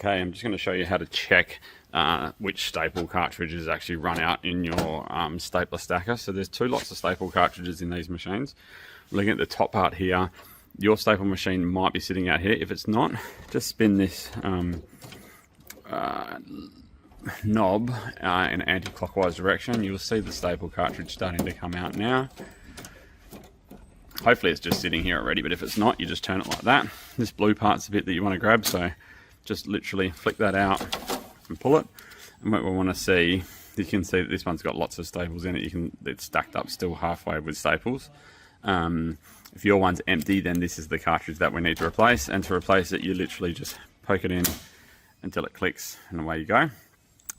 Okay, I'm just going to show you how to check which staple cartridges actually run out in your stapler stacker. So there's two lots of staple cartridges in these machines. Looking at the top part here, your staple machine might be sitting out here. If it's not, just spin this knob in an anti-clockwise direction. You'll see the staple cartridge starting to come out now. Hopefully it's just sitting here already, but if it's not, you just turn it like that. This blue part's the bit that you want to grab, so just literally flick that out and pull it. And what we want to see, you can see that this one's got lots of staples in it. It's stacked up still halfway with staples. If your one's empty, then this is the cartridge that we need to replace. And to replace it, you literally just poke it in until it clicks, and away you go.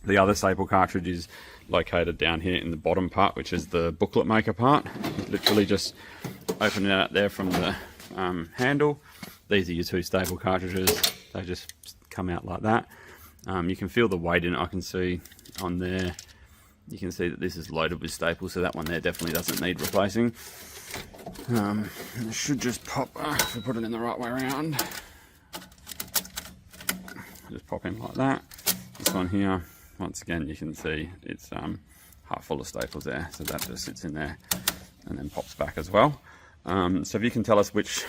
The other staple cartridge is located down here in the bottom part, which is the bookletmaker part. Literally just open it out there from the handle. These are your two staple cartridges. They just come out like that. You can feel the weight in it. I can see on there, you can see that this is loaded with staples, so that one there definitely doesn't need replacing. It should just pop, if we put it in the right way around, just pop in like that. This one here, once again, you can see it's half full of staples there, so that just sits in there and then pops back as well. So if you can tell us which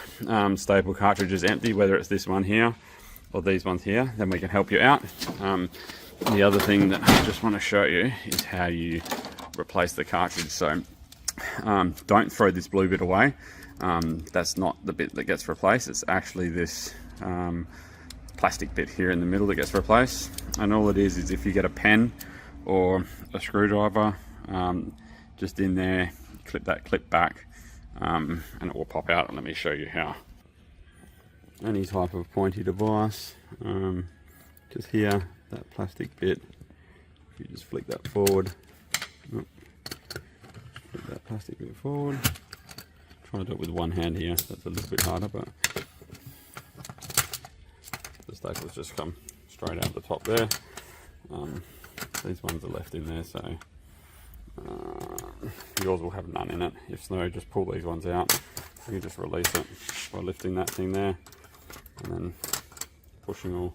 staple cartridge is empty, whether it's this one here or these ones here, then we can help you out. The other thing that I just want to show you is how you replace the cartridge. So don't throw this blue bit away. That's not the bit that gets replaced. It's actually this plastic bit here in the middle that gets replaced. And all it is if you get a pen or a screwdriver just in there, clip that clip back, and it will pop out. And let me show you how. Any type of pointy device, just here, that plastic bit, if you just flick that forward, flick that plastic bit forward. Trying to do it with one hand here, so that's a little bit harder, but the staples just come straight out the top there. These ones are left in there, so yours will have none in it. If so, just pull these ones out. You can just release it by lifting that thing there, and then pushing or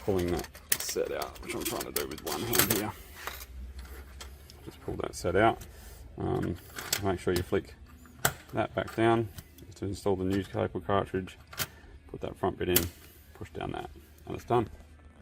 pulling that set out, which I'm trying to do with one hand here. Just pull that set out. Make sure you flick that back down to install the new staple cartridge. Put that front bit in, push down that, and it's done.